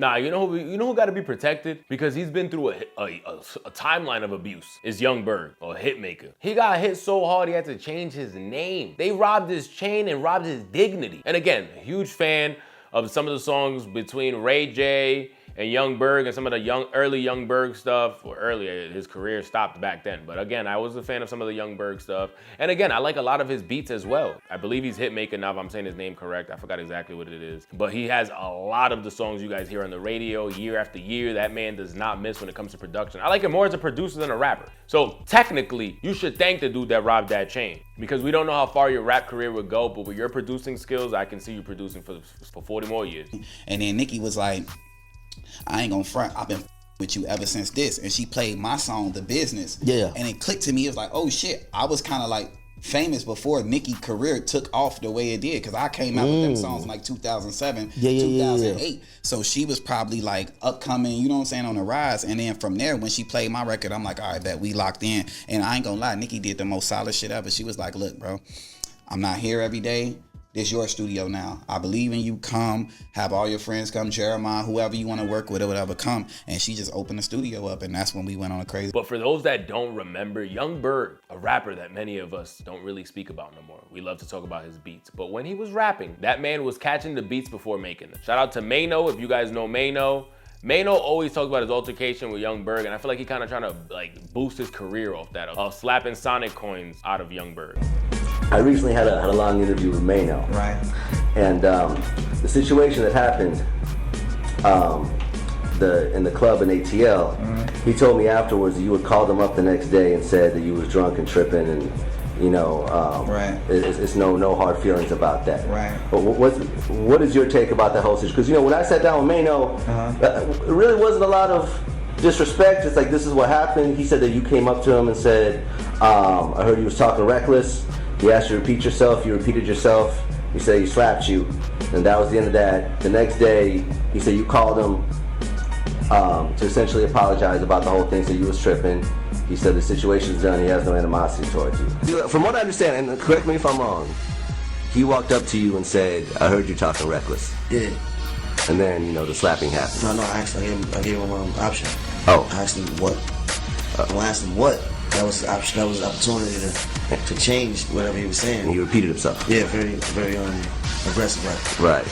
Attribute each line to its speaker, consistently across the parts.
Speaker 1: Nah, you know who got to be protected because he's been through a timeline of abuse. Is Yung Berg or Hitmaka. He got hit so hard he had to change his name. They robbed his chain and robbed his dignity. And again, huge fan of some of the songs between Ray J and Yung Berg and some of the early Yung Berg stuff, or earlier, his career stopped back then. But again, I was a fan of some of the Yung Berg stuff. And again, I like a lot of his beats as well. I believe he's Hitmaka now, if I'm saying his name correct. I forgot exactly what it is. But he has a lot of the songs you guys hear on the radio year after year. That man does not miss when it comes to production. I like him more as a producer than a rapper. So technically, you should thank the dude that robbed that chain, because we don't know how far your rap career would go, but with your producing skills, I can see you producing for 40 more years.
Speaker 2: And then Nicki was like, I ain't gonna front, I've been with you ever since this. And she played my song, The Business.
Speaker 3: Yeah.
Speaker 2: And it clicked to me, it was like, oh shit, I was kind of like famous before Nicki's career took off the way it did, because I came out with them songs in like 2007, 2008. So she was probably like upcoming, you know what I'm saying, on the rise. And then from there, when she played my record, I'm like, all right, bet we locked in. And I ain't gonna lie, Nicki did the most solid shit ever. She was like, look, bro, I'm not here every day. This your studio now. I believe in you. Come, have all your friends come, Jeremiah, whoever you want to work with or whatever, come. And she just opened the studio up, and that's when we went on a crazy.
Speaker 1: But for those that don't remember, Yung Berg, a rapper that many of us don't really speak about no more. We love to talk about his beats. But when he was rapping, that man was catching the beats before making them. Shout out to Mano, if you guys know Mano. Mano always talks about his altercation with Yung Berg, and I feel like he kind of trying to like boost his career off that, slapping Sonic coins out of Yung Berg.
Speaker 4: I recently had a long interview with Mano.
Speaker 2: Right.
Speaker 4: And the situation that happened in the club in ATL, he told me afterwards that you had called him up the next day and said that you was drunk and tripping, and you know, it's no hard feelings about that.
Speaker 2: Right.
Speaker 4: But what is your take about that whole situation? Because you know, when I sat down with Mano, it really wasn't a lot of disrespect. It's like, this is what happened. He said that you came up to him and said, I heard you was talking reckless. He asked you to repeat yourself. You repeated yourself. He said he slapped you, and that was the end of that. The next day, he said you called him to essentially apologize about the whole thing. So you was tripping. He said the situation's done. He has no animosity towards you. From what I understand, and correct me if I'm wrong, he walked up to you and said, "I heard you talking reckless."
Speaker 3: Yeah.
Speaker 4: And then, you know, the slapping happened.
Speaker 3: No, I gave him an option.
Speaker 4: Oh.
Speaker 3: I asked him what. I asked him what. That was the option. That was the opportunity to change whatever he was saying.
Speaker 4: And he repeated himself.
Speaker 3: Yeah, very aggressive, right?
Speaker 4: Right.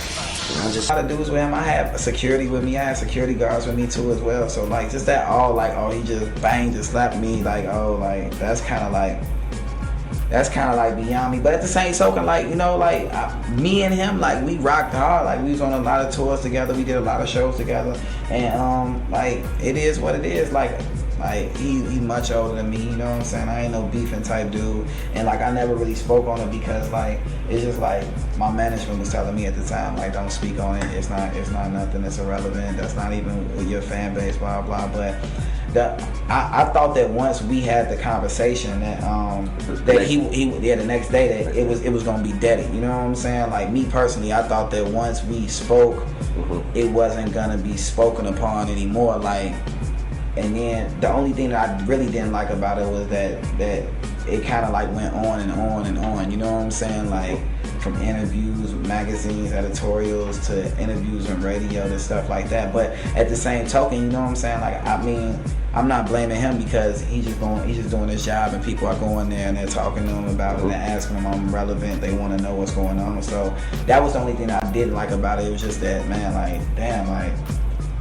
Speaker 2: A lot of dudes with him. I have security with me. I have security guards with me too as well. So like, just that all like, oh, he just banged, just slapped me. Like, oh, like that's kind of like beyond me. But at the same token, like, you know, like me and him, like we rocked hard. Like we was on a lot of tours together. We did a lot of shows together. And like it is what it is. Like he much older than me, you know what I'm saying? I ain't no beefing type dude. And like I never really spoke on it because like it's just like my management was telling me at the time, like, don't speak on it. It's not nothing, it's irrelevant. That's not even with your fan base, blah blah. But I thought that once we had the conversation that the next day that it was gonna be deadly. You know what I'm saying? Like me personally, I thought that once we spoke, it wasn't gonna be spoken upon anymore. Like, and then the only thing that I really didn't like about it was that it kind of like went on and on and on. You know what I'm saying? Like from interviews, magazines, editorials to interviews on radio and stuff like that. But at the same token, you know what I'm saying? Like, I mean, I'm not blaming him because he's just doing his job, and people are going there and they're talking to him about it and they're asking him I'm relevant. They want to know what's going on. So that was the only thing that I didn't like about it. It was just that, man, like, damn, like,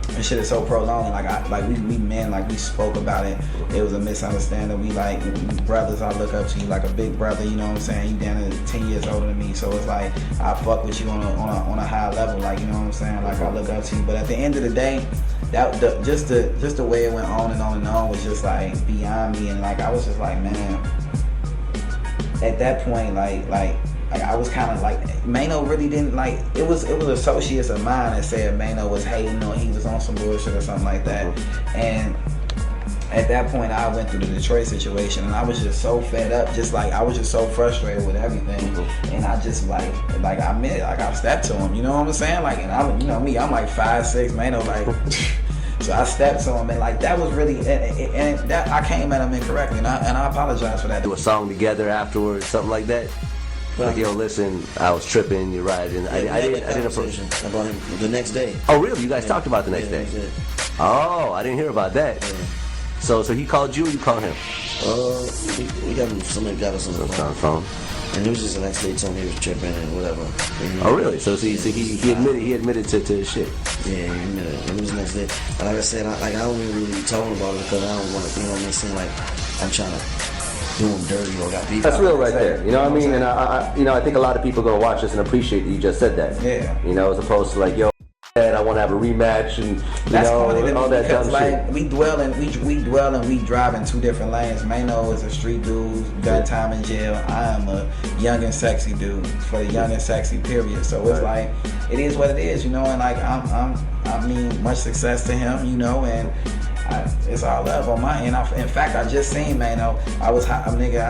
Speaker 2: this shit is so prolonged. Like we men, like we spoke about it. It was a misunderstanding. We like brothers. I look up to you like a big brother. You know what I'm saying? You down to 10 years older than me, so it's like I fuck with you on a high level. Like, you know what I'm saying? Like I look up to you. But at the end of the day, just the way it went on and on and on was just like beyond me. And like I was just like, man. At that point, like I was kind of like, Mano really didn't like, it was associates of mine that said Mano was hating or he was on some bullshit or something like that. And at that point I went through the Detroit situation and I was just so fed up, just like I was just so frustrated with everything. And I just like I meant it, like I stepped to him, you know what I'm saying? Like, and I'm, you know me, I'm like 5'6", Mano like so I stepped to him and like that was really, and that I came at him incorrectly and I apologize for that.
Speaker 4: Do a song together afterwards, something like that? Like, yo, listen, I was tripping. You're right. And I didn't approach him
Speaker 3: about him the next day.
Speaker 4: Oh, really? You guys talked about the next day? Oh, I didn't hear about that.
Speaker 3: Yeah.
Speaker 4: So he called you, or you called him?
Speaker 3: We got him. Somebody got us on the phone. And it was just the next day, told me he was tripping and whatever.
Speaker 4: Oh, really? So he admitted to his shit.
Speaker 3: Yeah, he admitted it. It was the next day. And like I said, I don't even really be talking about it because I don't want to, you know what I mean, seem like I'm trying to do him dirty or got beef.
Speaker 4: That's real right there. You know what I mean? And I think a lot of people are gonna watch this and appreciate that you just said that.
Speaker 2: Yeah.
Speaker 4: You know, as opposed to like, yo, I want to have a rematch and all that dumb shit.
Speaker 2: We dwell and we drive in two different lanes. Mano is a street dude, done time in jail. I am a young and sexy dude for the young and sexy period. So it's like, it is what it is, you know. And like I mean, much success to him, you know. And it's all love on my end. In fact, I just seen Mano. I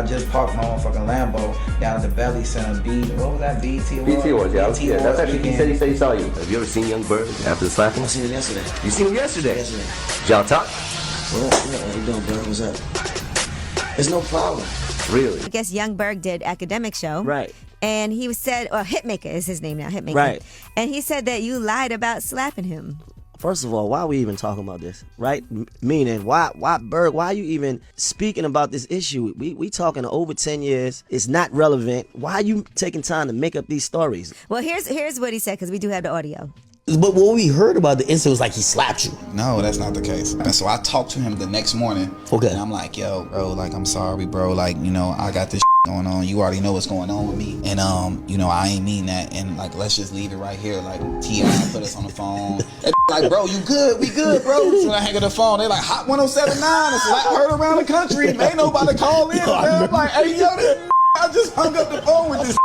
Speaker 2: just parked my motherfucking Lambo down at the Belly Center. What was that? BT Awards.
Speaker 4: Yeah, that's actually he said he saw you. Have you ever seen Yung Berg after the slapping?
Speaker 3: I seen him yesterday.
Speaker 4: You seen him yesterday?
Speaker 3: Yesterday.
Speaker 4: Did y'all talk?
Speaker 3: What you doing, Berg? What's up? There's no problem.
Speaker 4: Really?
Speaker 5: I guess Yung Berg did academic show.
Speaker 6: Right.
Speaker 5: And he said, Hitmaka is his name now, Hitmaka.
Speaker 6: Right.
Speaker 5: And he said that you lied about slapping him.
Speaker 6: First of all, why are we even talking about this, right? Meaning, why Berg, why are you even speaking about this issue? We talking over 10 years. It's not relevant. Why are you taking time to make up these stories?
Speaker 5: Well, here's what he said, because we do have the audio.
Speaker 7: But what we heard about the incident was like he slapped you.
Speaker 8: No, that's not the case. And so I talked to him the next morning.
Speaker 7: Okay.
Speaker 8: And I'm like, yo, bro, like, I'm sorry, bro. Like, you know, I got this going on. You already know what's going on with me. And, you know, I ain't mean that. And, like, let's just leave it right here. Like, T.I. put us on the phone. And like, bro, you good? We good, bro. So I hang up the phone. They like, Hot 1079. It's like heard around the country. Ain't nobody call in, man. I'm like, hey, yo, I just hung up the phone with this.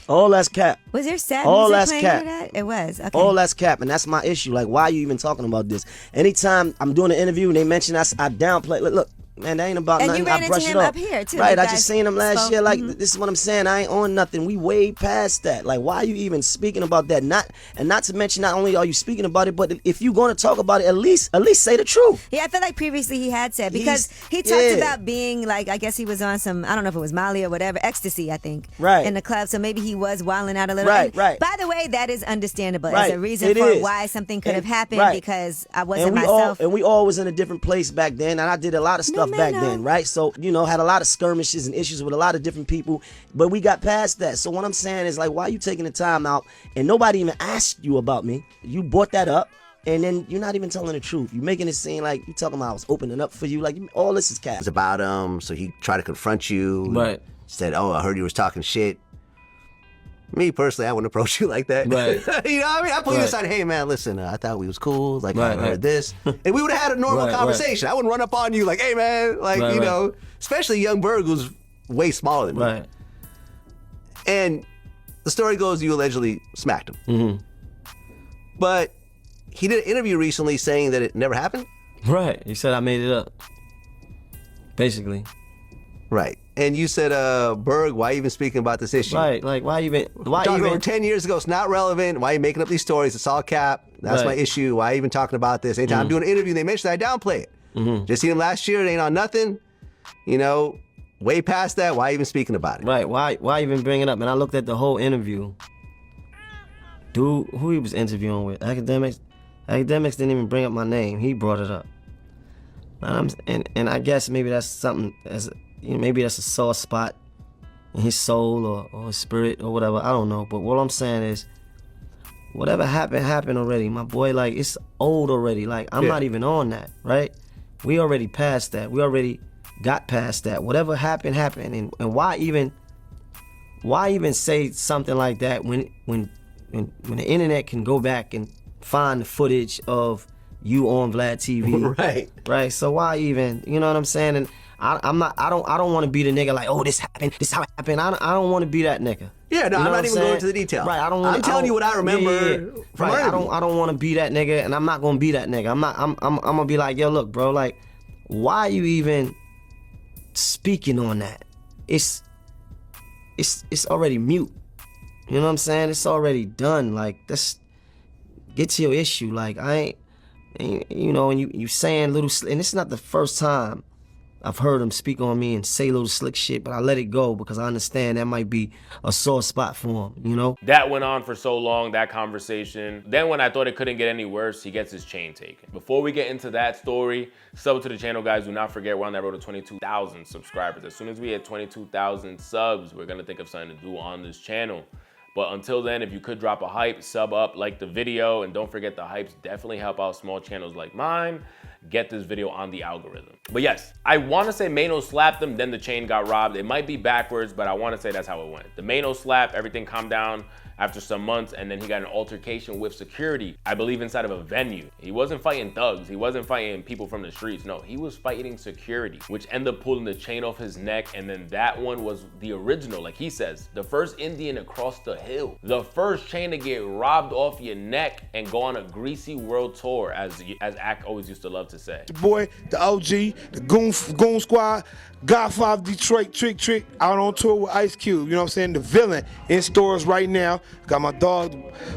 Speaker 6: All that's cap.
Speaker 5: Was there sad
Speaker 6: All
Speaker 5: music
Speaker 6: that's
Speaker 5: playing
Speaker 6: cap.
Speaker 5: for that? It was. Okay.
Speaker 6: All that's cap, and that's my issue. Like, why are you even talking about this? Anytime I'm doing an interview and they mention I downplay. Look, man, that ain't about
Speaker 5: and
Speaker 6: nothing.
Speaker 5: You ran
Speaker 6: I brush
Speaker 5: into
Speaker 6: it
Speaker 5: him
Speaker 6: off.
Speaker 5: up here too.
Speaker 6: Right,
Speaker 5: You
Speaker 6: I
Speaker 5: guys
Speaker 6: just seen him last
Speaker 5: spoke.
Speaker 6: year. Like, this is what I'm saying. I ain't on nothing. We way past that. Like, why are you even speaking about that? Not to mention, not only are you speaking about it, but if you're going to talk about it, at least say the truth.
Speaker 5: Yeah, I feel like previously he had said, because he talked about being like, I guess he was on some, I don't know if it was Molly or whatever, ecstasy, I think,
Speaker 6: right,
Speaker 5: in the club. So maybe he was wilding out a little.
Speaker 6: Right.
Speaker 5: By the way, that is understandable
Speaker 6: right.
Speaker 5: as a reason for why something could have happened, because I wasn't myself.
Speaker 6: And we all was in a different place back then, and I did a lot of stuff back then, right? So, you know, had a lot of skirmishes and issues with a lot of different people, but we got past that. So what I'm saying is, like, why are you taking the time out and nobody even asked you about me? You brought that up, and then you're not even telling the truth. You're making it seem like you talking about I was opening up for you. Like, all this is cap.
Speaker 4: It's about him, so he tried to confront you.
Speaker 6: Right.
Speaker 4: Said, oh, I heard you was talking shit. Me personally, I wouldn't approach you like that.
Speaker 6: Right.
Speaker 4: You know what I mean? I pull you aside, hey man, listen, I thought we was cool. Like, I heard this. And we would have had a normal conversation. I wouldn't run up on you like, hey man, like, you know, especially Yung Berg, who's way smaller than me.
Speaker 6: Right.
Speaker 4: And the story goes, you allegedly smacked him.
Speaker 6: Mm-hmm.
Speaker 4: But he did an interview recently saying that it never happened.
Speaker 6: Right. He said I made it up. Basically.
Speaker 4: Right. And you said, Berg, why are you even speaking about this issue?
Speaker 6: Right. Like, why even?
Speaker 4: Over 10 years ago, it's not relevant. Why are you making up these stories? It's all cap. That's my issue. Why are you even talking about this? Anytime I'm doing an interview, they mention that, I downplay it. Just seen him last year. It ain't on nothing. You know, way past that. Why even speaking about it?
Speaker 6: Right. Why even bring it up? And I looked at the whole interview. Dude, who he was interviewing with? Academics didn't even bring up my name. He brought it up. And I guess maybe that's something, maybe that's a sore spot in his soul or his spirit or whatever. I don't know. But what I'm saying is, whatever happened already. My boy, like, it's old already. Like, I'm not even on that, right? We already passed that. We already got past that. Whatever happened. And why even say something like that when the internet can go back and find the footage of you on Vlad TV? Right. So why even, you know what I'm saying? And I don't want to be the nigga like, oh, this happened, this how it happened. I don't want to be that nigga.
Speaker 4: Yeah, no,
Speaker 6: you know
Speaker 4: I'm not even going into the detail.
Speaker 6: Right,
Speaker 4: I'm telling you what I remember.
Speaker 6: Right, I don't want to be that nigga, and I'm not gonna be that nigga. I'm gonna be like, yo, look, bro, like, why are you even speaking on that? It's already mute. You know what I'm saying? It's already done. Like, get to your issue. Like, I ain't, you know, and you saying little, and it's not the first time I've heard him speak on me and say little slick shit, but I let it go because I understand that might be a sore spot for him, you know?
Speaker 1: That went on for so long, that conversation. Then when I thought it couldn't get any worse, he gets his chain taken. Before we get into that story, sub to the channel, guys. Do not forget we're on that road to 22,000 subscribers. As soon as we hit 22,000 subs, we're gonna think of something to do on this channel. But until then, if you could drop a hype, sub up, like the video, and don't forget the hypes definitely help out small channels like mine get this video on the algorithm. But yes, I want to say Mano slapped him, then the chain got robbed. It might be backwards, but I want to say that's how it went. The Mano slap, everything calmed down after some months, and then he got an altercation with security, I believe inside of a venue. He wasn't fighting thugs, he wasn't fighting people from the streets, no, he was fighting security, which ended up pulling the chain off his neck, and then that one was the original, like he says, the first Indian across the hill, the first chain to get robbed off your neck and go on a greasy world tour, as Ak always used to love to say.
Speaker 9: The boy, the OG, the Goon Squad, Godfather Detroit, Trick, out on tour with Ice Cube, you know what I'm saying? The villain in stores right now. Got my dog,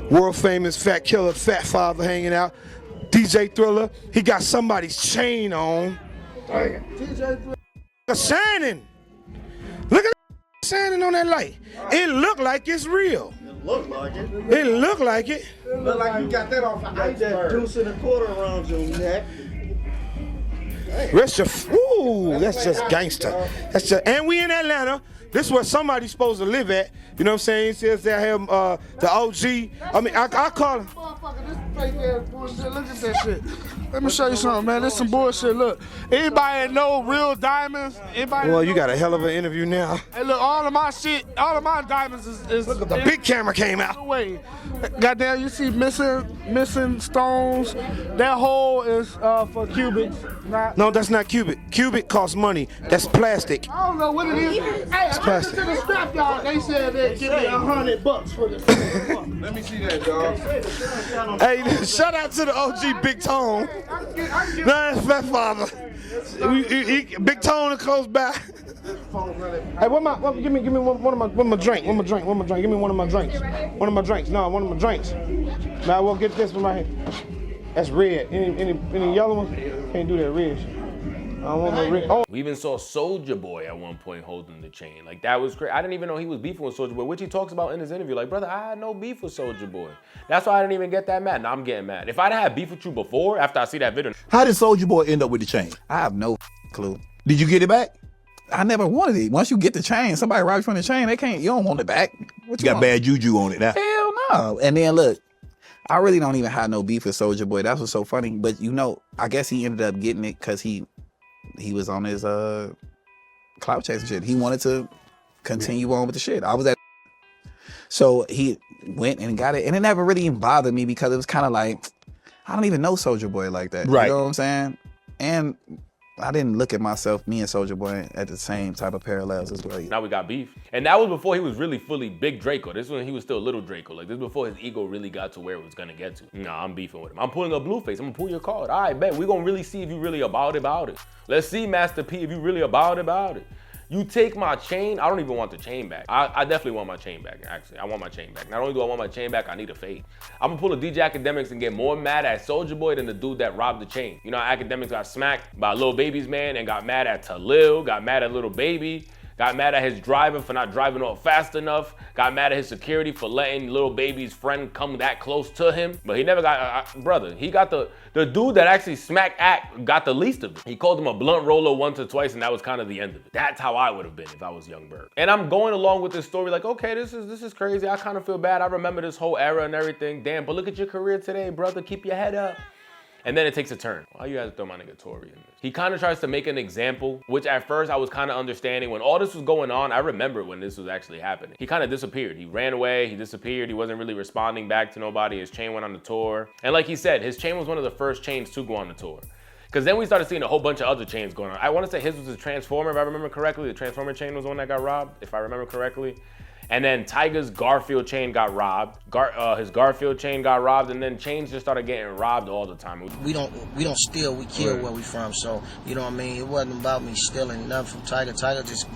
Speaker 9: world famous Fat Killer, Fat Father hanging out. DJ Thriller, he got somebody's chain on. DJ Thriller shining. Look at that shining on that light. It look like it's real.
Speaker 6: It look like it.
Speaker 9: It look like it.
Speaker 6: Look like you got that off of iceberg. That deuce and a quarter around your neck.
Speaker 9: That's just, ooh, that's just gangster. That's just, and we in Atlanta. This is where somebody's supposed to live at. You know what I'm saying? He says they have the OG. I mean, I call him. Motherfucker, this fake ass bullshit. Look at that shit. Let me show you something, man. This some bullshit. Look, anybody that know real diamonds? Well, you got a hell of an interview now. Hey, look, all of my shit, all of my diamonds is look, the big camera came out. Wait, goddamn, you see missing stones. That hole is for cubics. No, that's not cubic. Cubic costs money. That's plastic. I don't know what it is. Hey, it's plastic. To the strap, y'all. They said they'd give me $100 for this. Let me see that, dog. Hey, shout out to the OG Big Tone. No, that's Fat Father. Big Tone close by. Hey, give me one of my drink. Give me one of my drinks. One of my drinks. No, one of my drinks. Now we'll get this one right here. That's red. Any yellow ones? Can't do that red shit. I don't want no red. Oh.
Speaker 1: We even saw Soulja Boy at one point holding the chain. Like, that was crazy. I didn't even know he was beefing with Soulja Boy, which he talks about in his interview. Like, brother, I had no beef with Soulja Boy. That's why I didn't even get that mad. Now I'm getting mad. If I'd had beef with you before, after I see that video.
Speaker 8: How did Soulja Boy end up with the chain? I have no clue. Did you get it back? I never wanted it. Once you get the chain, somebody robs you from the chain, you don't want it back. What you got bad juju on it now? Hell no. And then look, I really don't even have no beef with Soulja Boy. That's what's so funny. But you know, I guess he ended up getting it because he was on his clout chasing shit. He wanted to continue on with the shit. I was at, so he went and got it, and it never really even bothered me because it was kind of like, I don't even know Soulja Boy like that. Right. You know what I'm saying? And I didn't look at myself, me and Soulja Boy, at the same type of parallels as well.
Speaker 1: Now we got beef. And that was before he was really fully big Draco. This was when he was still little Draco. Like, this was before his ego really got to where it was gonna get to. Nah, I'm beefing with him. I'm pulling a Blueface. I'm gonna pull your card. All right, bet. We're gonna really see if you really about it. Let's see, Master P, if you really about it. You take my chain, I don't even want the chain back. I definitely want my chain back, actually. I want my chain back. Not only do I want my chain back, I need a fade. I'm gonna pull a DJ Academics and get more mad at Soulja Boy than the dude that robbed the chain. You know, Academics got smacked by Lil Baby's man and got mad at Talil, got mad at Lil Baby, got mad at his driver for not driving off fast enough, got mad at his security for letting Lil Baby's friend come that close to him. But he never got, brother, he got the dude that actually smacked Act got the least of it. He called him a blunt roller once or twice, and that was kind of the end of it. That's how I would have been if I was Yung Berg. And I'm going along with this story like, okay, this is crazy. I kind of feel bad. I remember this whole era and everything. Damn, but look at your career today, brother. Keep your head up. And then it takes a turn. Why you have to throw my nigga Tory in this? He kind of tries to make an example, which at first I was kind of understanding. When all this was going on, I remember when this was actually happening. He kind of disappeared. He ran away, he disappeared. He wasn't really responding back to nobody. His chain went on the tour. And like he said, his chain was one of the first chains to go on the tour. Because then we started seeing a whole bunch of other chains going on. I want to say his was a Transformer, if I remember correctly. The Transformer chain was the one that got robbed, if I remember correctly. And then Tyga's Garfield chain got robbed. His Garfield chain got robbed, and then chains just started getting robbed all the time.
Speaker 10: We don't steal, we kill where we from. So, you know what I mean? It wasn't about me stealing nothing from Tyga. Tyga just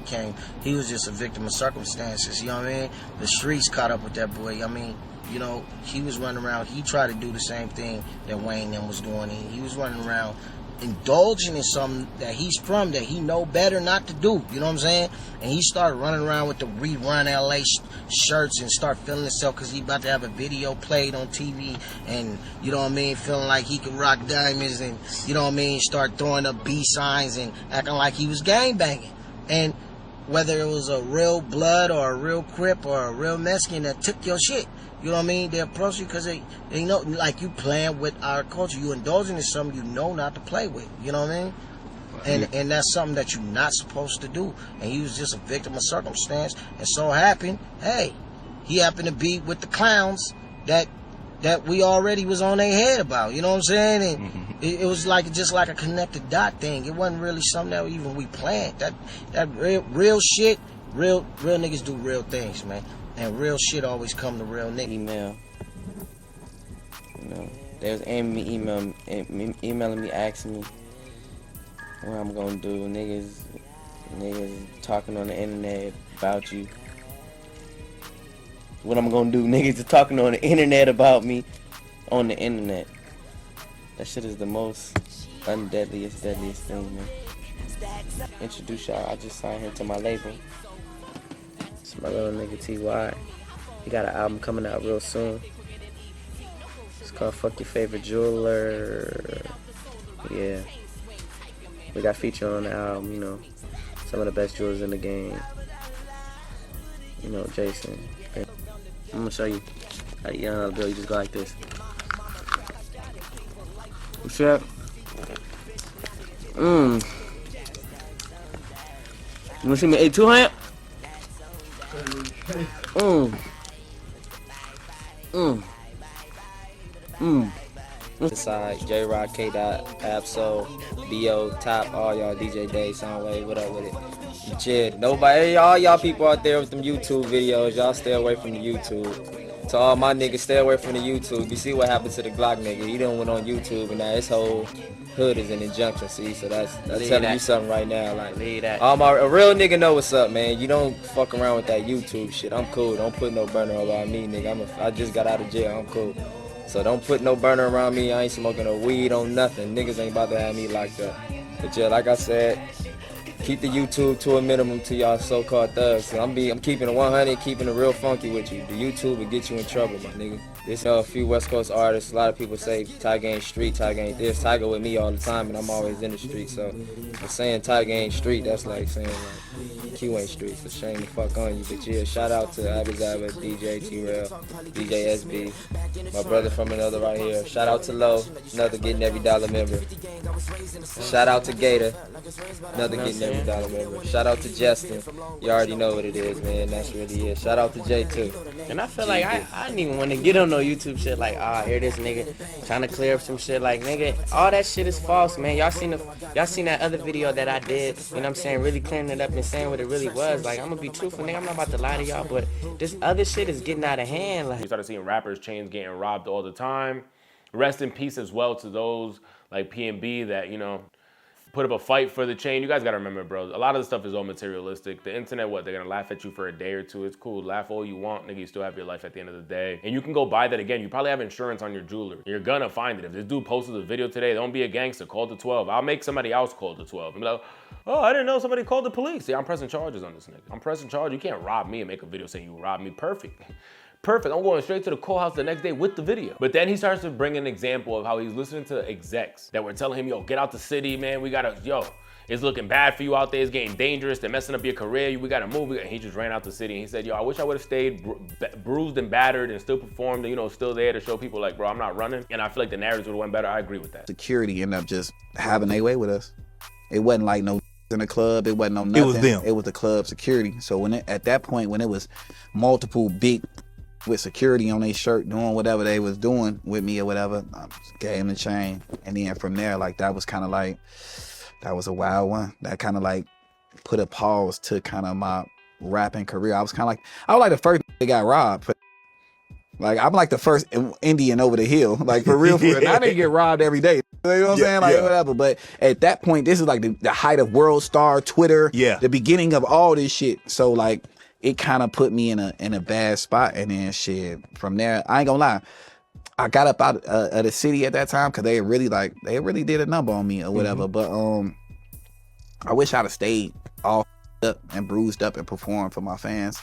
Speaker 10: he was just a victim of circumstances, you know what I mean? The streets caught up with that boy. I mean, you know, he was running around. He tried to do the same thing that Wayne then was doing. He was running around indulging in something that he's from, that he know better not to do. You know what I'm saying? And he started running around with the Rerun LA shirts and start feeling himself because he about to have a video played on TV, and you know what I mean, feeling like he can rock diamonds, and you know what I mean, start throwing up B signs and acting like he was gang banging. And whether it was a real blood or a real Crip or a real Mexican that took your shit, you know what I mean, they approach you because they know, like, you playing with our culture, you indulging in something you know not to play with, you know what I mean? And that's something that you're not supposed to do. And he was just a victim of circumstance. And so happened, hey, he happened to be with the clowns that we already was on their head about. You know what I'm saying? And it was like just like a connected dot thing. It wasn't really something that even we planned. That real shit, real niggas do real things, man. And real shit always come to real niggas.
Speaker 11: Email. You know, they was emailing me, asking me what I'm gonna do. Niggas talking on the internet about you. What I'm gonna do? Niggas are talking on the internet about me on the internet. That shit is the most deadliest thing, man. Introduce y'all. I just signed him to my label. It's my little nigga T.Y. He got an album coming out real soon. It's called Fuck Your Favorite Jeweler. Yeah. We got featured on the album, you know. Some of the best jewelers in the game. You know, Jason. I'm gonna show you how to yell bill. You just go like this. What's up? You wanna see me 8200? Inside J-Rock, K-Dot, Absol, B.O., Top, all y'all, DJ Day, Soundwave, what up with it? Jid, nobody, all y'all people out there with them YouTube videos, y'all stay away from the YouTube. To all my niggas, stay away from the YouTube. You see what happened to the Glock nigga? He done went on YouTube and now his whole hood is an injunction, see? So that's telling you something right now. Like, a real nigga know what's up, man. You don't fuck around with that YouTube shit. I'm cool. Don't put no burner about me, nigga. I just got out of jail. I'm cool. So don't put no burner around me. I ain't smoking no weed on nothing. Niggas ain't about to have me locked up. But yeah, like I said, keep the YouTube to a minimum to y'all so-called thugs. So I'm keeping it 100, keeping it real funky with you. The YouTube will get you in trouble, my nigga. There's a few West Coast artists. A lot of people say Tiger ain't street, Tiger ain't this. Tiger with me all the time, and I'm always in the street. So for saying Tiger ain't street, that's like saying like Q ain't street. So shame the fuck on you. But yeah, shout out to Abizaba, DJ T-Rail, DJ SB, my brother from another right here. Shout out to Low, another Getting Every Dollar member. Shout out to Gator, another Getting Every Dollar member. Shout out to Justin. You already know what it is, man. That's really it. Shout out to Jay too. And I feel like I didn't even want to get on no YouTube shit like, here this nigga trying to clear up some shit. Like, nigga, all that shit is false, man. Y'all seen that other video that I did, you know what I'm saying, really clearing it up and saying what it really was. Like, I'm gonna be truthful, nigga. I'm not about to lie to y'all, but this other shit is getting out of hand. Like,
Speaker 1: we started seeing rappers' chains getting robbed all the time. Rest in peace as well to those like P&B that, you know, put up a fight for the chain. You guys gotta remember, bro, a lot of the stuff is all materialistic. The internet, what, they're gonna laugh at you for a day or two. It's cool, laugh all you want, nigga, you still have your life at the end of the day. And you can go buy that again. You probably have insurance on your jewelry. You're gonna find it. If this dude posted a video today, don't be a gangster, call the 12. I'll make somebody else call the 12. And be like, oh, I didn't know somebody called the police. Yeah, I'm pressing charges on this nigga. I'm pressing charges. You can't rob me and make a video saying you robbed me. Perfect. I'm going straight to the courthouse the next day with the video. But then he starts to bring an example of how he's listening to execs that were telling him, yo, get out the city, man. We gotta, it's looking bad for you out there. It's getting dangerous. They're messing up your career. We gotta move. And he just ran out the city and he said, yo, I wish I would have stayed bruised and battered and still performed, still there to show people like, bro, I'm not running. And I feel like the narratives would have went better. I agree with that.
Speaker 8: Security ended up just having their way with us. It wasn't like no in the club. It wasn't no nothing. It was them. It was the club security. So at that point, when it was multiple big with security on their shirt doing whatever they was doing with me or whatever, I just gave them the chain. And then from there, like, that was kind of like, that was a wild one. That kind of like put a pause to kind of my rapping career. I was like the first that got robbed. Like, I'm like the first Indian over the hill. Like, for real, for real. I didn't get robbed every day. You know what I'm saying? Like, whatever. But at that point, this is like the height of World Star, Twitter, the beginning of all this shit. So, like, it kind of put me in a bad spot. And then shit, from there, I ain't gonna lie, I got up out of the city at that time because they really did a number on me or whatever. But I wish I'd have stayed all up and bruised up and performed for my fans.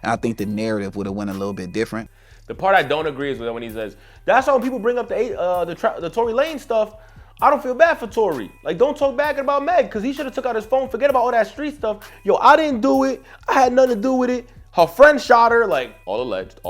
Speaker 8: And I think the narrative would have went a little bit different.
Speaker 1: The part I don't agree is with when he says, that's how when people bring up the Tory Lanez stuff, I don't feel bad for Tory. Like, don't talk bad about Meg, because he should have took out his phone, forget about all that street stuff. Yo, I didn't do it. I had nothing to do with it. Her friend shot her. Like, all alleged.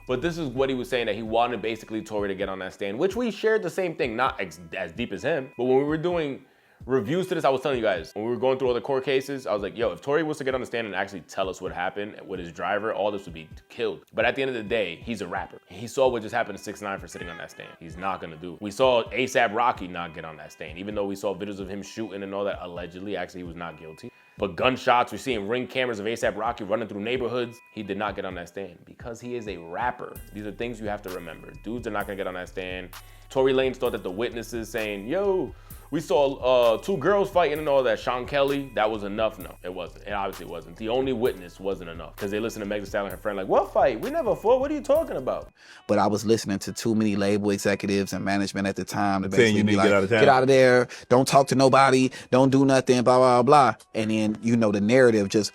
Speaker 1: But this is what he was saying, that he wanted basically Tory to get on that stand, which we shared the same thing, not as deep as him. But when we were doing reviews to this, I was telling you guys, when we were going through all the court cases, I was like, yo, if Tory was to get on the stand and actually tell us what happened with his driver, all this would be killed. But at the end of the day, he's a rapper. He saw what just happened to 6ix9ine for sitting on that stand. He's not gonna do it. We saw A$AP Rocky not get on that stand, even though we saw videos of him shooting and all that, allegedly. Actually, he was not guilty. But gunshots, we're seeing ring cameras of A$AP Rocky running through neighborhoods. He did not get on that stand because he is a rapper. These are things you have to remember. Dudes are not gonna get on that stand. Tory Lanez thought that the witnesses saying, yo, we saw 2 girls fighting and all that, Sean Kelly, that was enough. No, it wasn't. It obviously wasn't. The only witness wasn't enough because they listened to Megan Thee Stallion and her friend like, what fight? We never fought. What are you talking about?
Speaker 8: But I was listening to too many label executives and management at the time to
Speaker 12: saying
Speaker 8: basically
Speaker 12: you need
Speaker 8: be
Speaker 12: to
Speaker 8: like,
Speaker 12: get out of town.
Speaker 8: get out of there, don't talk to nobody, don't do nothing, blah, blah, blah. And then, you know, the narrative just,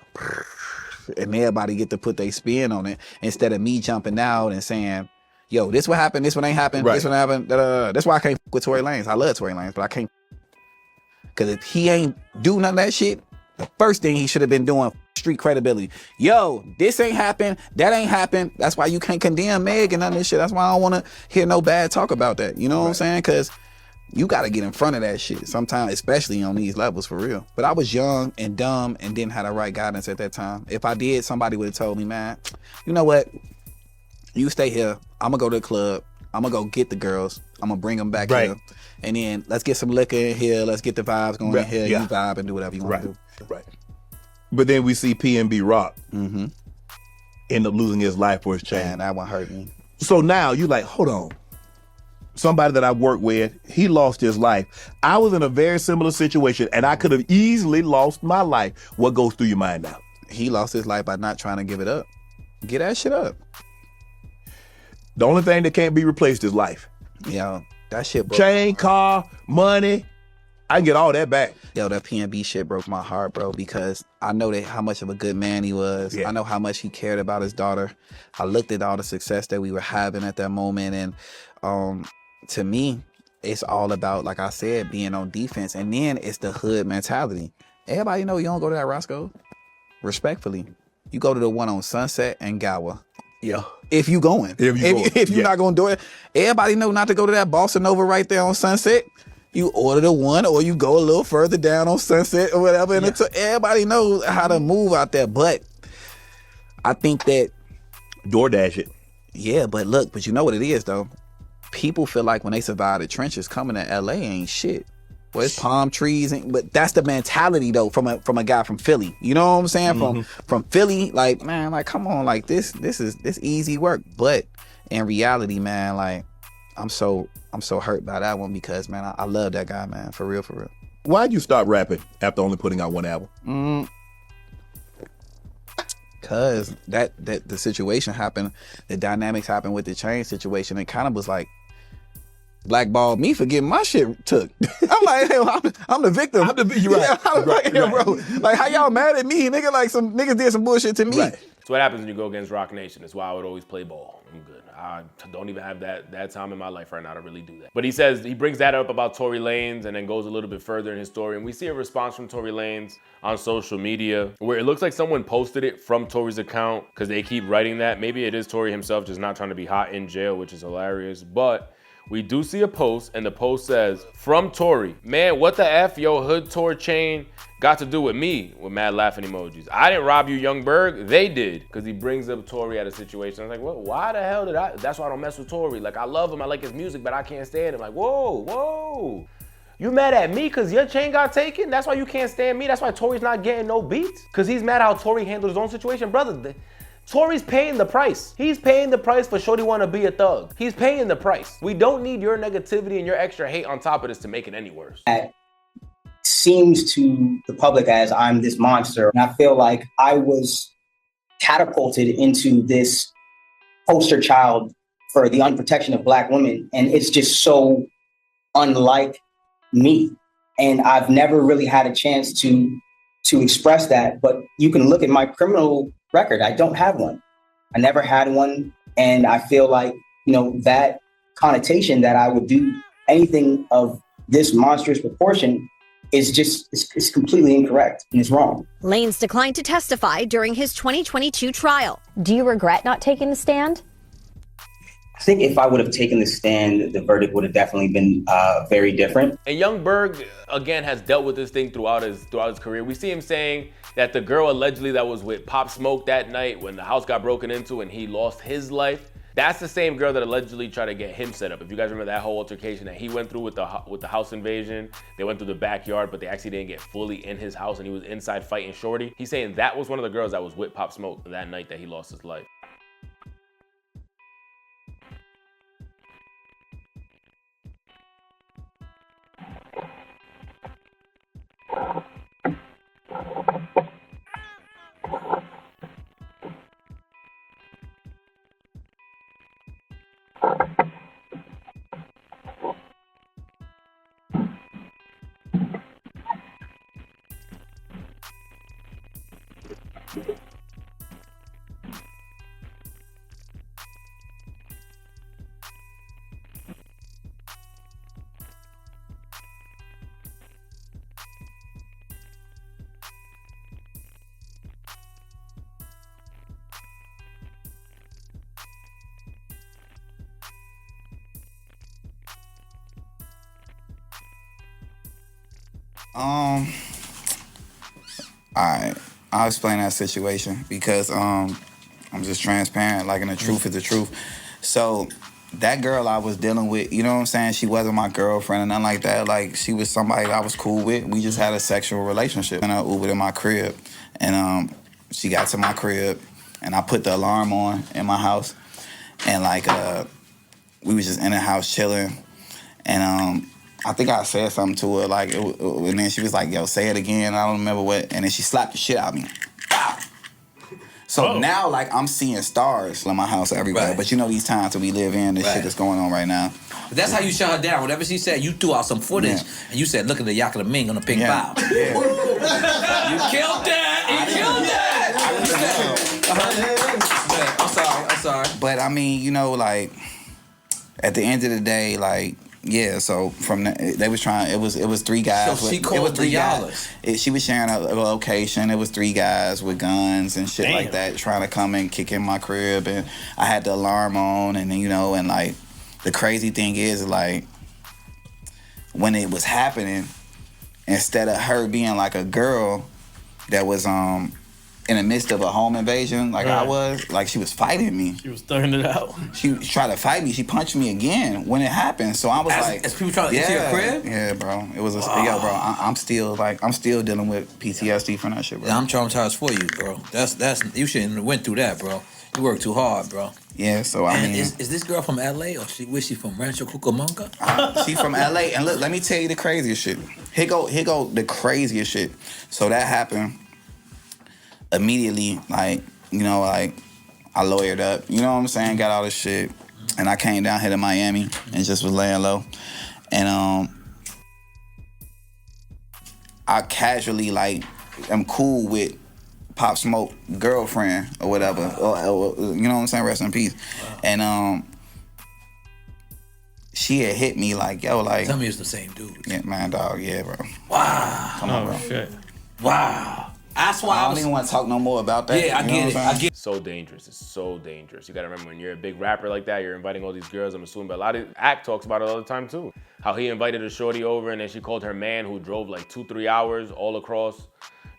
Speaker 8: and everybody get to put their spin on it instead of me jumping out and saying, yo, this what happened, this one ain't happened, this one happened. That's why I can't with Tory Lanez. I love Tory Lanez, but I can't. Because if he ain't do none of that shit, the first thing he should have been doing, street credibility. Yo, this ain't happened, that ain't happened. That's why you can't condemn Meg and none of this shit. That's why I don't want to hear no bad talk about that. You know what I'm saying? Because you got to get in front of that shit sometimes, especially on these levels, for real. But I was young and dumb and didn't have the right guidance at that time. If I did, somebody would have told me, man, you know what? You stay here. I'm going to go to the club. I'm going to go get the girls. I'm going to bring them back here. And then let's get some liquor in here. Let's get the vibes going in here. You vibe and do whatever you want to do.
Speaker 12: Right. But then we see PNB Rock end up losing his life for his chain.
Speaker 8: Man, that one hurt me.
Speaker 12: So now you like, hold on. Somebody that I worked with, he lost his life. I was in a very similar situation and I could have easily lost my life. What goes through your mind now?
Speaker 8: He lost his life by not trying to give it up. Get that shit up.
Speaker 12: The only thing that can't be replaced is life.
Speaker 8: Yo, that shit broke.
Speaker 12: Chain, car, money, I can get all that back.
Speaker 8: Yo, that PNB shit broke my heart, bro, because I know that how much of a good man he was. I know how much he cared about his daughter. I looked at all the success that we were having at that moment, and to me, it's all about, like I said, being on defense, and then it's the hood mentality. Everybody know you don't go to that Roscoe. Respectfully, you go to the one on Sunset and Gower.
Speaker 12: Yeah.
Speaker 8: If you going. If you're not going to do it. Everybody know not to go to that Bossa Nova right there on Sunset. You order the one or you go a little further down on Sunset or whatever. And everybody knows how to move out there. But I think that...
Speaker 12: DoorDash it.
Speaker 8: Yeah, but look, but you know what it is, though? People feel like when they survive the trenches, coming to L.A. ain't shit. Well, it's palm trees, but that's the mentality though from a guy from Philly. You know what I'm saying? From Philly, like, man, like, come on, like this easy work. But in reality, man, like, I'm so hurt by that one because, man, I love that guy, man, for real.
Speaker 12: Why'd you stop rapping after only putting out one album?
Speaker 8: Cause that the situation happened, the dynamics happened with the chain situation. It kind of was like blackballed me for getting my shit took. I'm like, hey, I'm the victim.
Speaker 12: You're right.
Speaker 8: Bro. Like, how y'all mad at me, nigga? Like, some niggas did some bullshit to me.
Speaker 1: Right. That's what happens when you go against Rock Nation. That's why I would always play ball. I'm good. I don't even have that time in my life right now to really do that. But he says, he brings that up about Tory Lanez and then goes a little bit further in his story. And we see a response from Tory Lanez on social media where it looks like someone posted it from Tory's account because they keep writing that. Maybe it is Tory himself just not trying to be hot in jail, which is hilarious. But we do see a post, and the post says, from Tory, man, what the F, yo, hood tour chain got to do with me, with mad laughing emojis. I didn't rob you, Yung Berg. They did. Because he brings up Tory at a situation. I was like, well, why the hell did I? That's why I don't mess with Tory. Like, I love him. I like his music, but I can't stand him. Like, whoa. You mad at me because your chain got taken? That's why you can't stand me? That's why Tory's not getting no beats? Because he's mad how Tory handled his own situation? Brother, Tory's paying the price. He's paying the price for Shorty wanna be a thug. He's paying the price. We don't need your negativity and your extra hate on top of this to make it any worse.
Speaker 13: That seems to the public as I'm this monster. And I feel like I was catapulted into this poster child for the unprotection of Black women. And it's just so unlike me. And I've never really had a chance to express that. But you can look at my criminal record. I don't have one. I never had one. And I feel like, that connotation that I would do anything of this monstrous proportion is just, it's completely incorrect and it's wrong.
Speaker 14: Lanez declined to testify during his 2022 trial. Do you regret not taking the stand?
Speaker 13: I think if I would have taken the stand, the verdict would have definitely been very different.
Speaker 1: And Yung Berg, again, has dealt with this thing throughout his career. We see him saying that the girl allegedly that was with Pop Smoke that night when the house got broken into and he lost his life, that's the same girl that allegedly tried to get him set up. If you guys remember that whole altercation that he went through with the house invasion, they went through the backyard, but they actually didn't get fully in his house and he was inside fighting Shorty. He's saying that was one of the girls that was with Pop Smoke that night that he lost his life.
Speaker 8: Alright, I'll explain that situation because I'm just transparent, like, and the truth is the truth. So that girl I was dealing with, you know what I'm saying? She wasn't my girlfriend or nothing like that. Like, she was somebody I was cool with. We just had a sexual relationship. And I Ubered in my crib, and she got to my crib, and I put the alarm on in my house, and like we was just in the house chilling, and I think I said something to her, like, and then she was like, yo, say it again. I don't remember what. And then she slapped the shit out of me. So now, like, I'm seeing stars in my house everywhere. Right. But you know these times that we live in, this shit that's going on right now.
Speaker 15: But that's how you shut her down. Whatever she said, you threw out some footage, and you said, look at the Yak of the Ming on the pink bow.
Speaker 8: Yeah.
Speaker 15: You killed that! You killed that! I'm sorry.
Speaker 8: But, I mean, you know, like, at the end of the day, like, yeah, so from they was trying. It was three guys.
Speaker 15: So she called the y'allers.
Speaker 8: She was sharing a location. It was three guys with guns and shit like that trying to come and kick in my crib, and I had the alarm on, and you know, and like the crazy thing is, like, when it was happening, instead of her being like a girl that was in the midst of a home invasion, like I was, like, she was fighting me.
Speaker 15: She was throwing it out.
Speaker 8: She tried to fight me. She punched me again when it happened. So I was
Speaker 15: as people trying to get to your crib?
Speaker 8: Yeah, bro. It was yo, bro. I'm still dealing with PTSD from that shit, bro.
Speaker 15: Yeah, I'm traumatized for you, bro. That's you shouldn't have went through that, bro. You worked too hard, bro.
Speaker 8: Yeah, so I mean,
Speaker 15: is this girl from LA or was she from Rancho Cucamonga?
Speaker 8: She from LA, and look, let me tell you the craziest shit. Here go the craziest shit. So that happened. Immediately, like, you know, like, I lawyered up, you know what I'm saying, got all this shit, and I came down here to Miami and just was laying low, and I casually, like, am cool with Pop Smoke girlfriend or whatever, or you know what I'm saying, rest in peace, and she had hit me like, yo, like,
Speaker 15: tell me it's the same dude.
Speaker 8: Yeah, man, dog, yeah, bro.
Speaker 15: Wow.
Speaker 8: Come on, bro.
Speaker 15: Shit. Wow. That's why
Speaker 8: I don't even want to talk no more about that.
Speaker 15: Yeah, I get it.
Speaker 1: So dangerous. It's so dangerous. You gotta remember, when you're a big rapper like that, you're inviting all these girls. I'm assuming, but a lot of Act talks about it all the time too. How he invited a shorty over, and then she called her man, who drove like 2-3 hours all across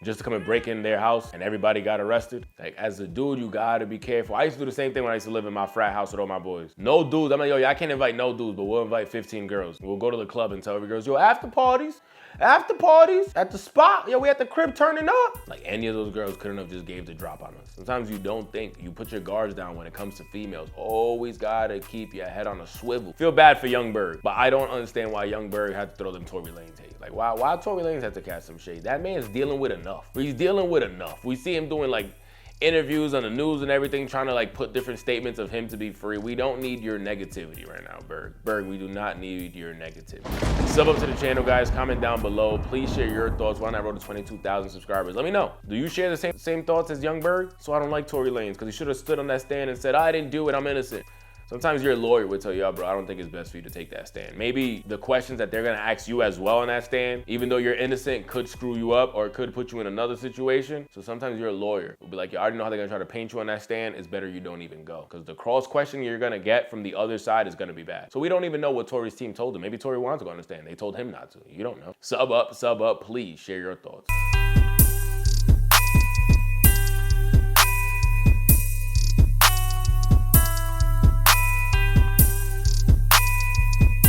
Speaker 1: just to come and break in their house, and everybody got arrested. Like, as a dude, you gotta be careful. I used to do the same thing when I used to live in my frat house with all my boys. No dudes. I'm like, yo, I can't invite no dudes, but we'll invite 15 girls. We'll go to the club and tell every girl, yo, after parties at the spot, yo, we at the crib turning up. Like, any of those girls couldn't have just gave the drop on us. Sometimes you don't think. You put your guards down when it comes to females. Always gotta keep your head on a swivel. Feel bad for Yung Berg, but I don't understand why Yung Berg had to throw them Tory Lanez hate. Like, why Tory Lanez had to cast some shade? That man's dealing with enough. He's dealing with enough. We see him doing like interviews on the news and everything, trying to like put different statements of him to be free. We don't need your negativity right now, Berg. Berg, we do not need your negativity. Sub up to the channel, guys. Comment down below. Please share your thoughts. Why on that road to 22,000 subscribers? Let me know. Do you share the same thoughts as Yung Berg? So I don't like Tory Lanez because he should have stood on that stand and said, I didn't do it, I'm innocent. Sometimes your lawyer would tell you, oh, bro, I don't think it's best for you to take that stand. Maybe the questions that they're gonna ask you as well on that stand, even though you're innocent, could screw you up or it could put you in another situation. So sometimes your lawyer will be like, I already know how they're gonna try to paint you on that stand. It's better you don't even go. Because the cross question you're gonna get from the other side is gonna be bad. So we don't even know what Tory's team told him. Maybe Tory wanted to go on the stand. They told him not to. You don't know. Sub up, please share your thoughts.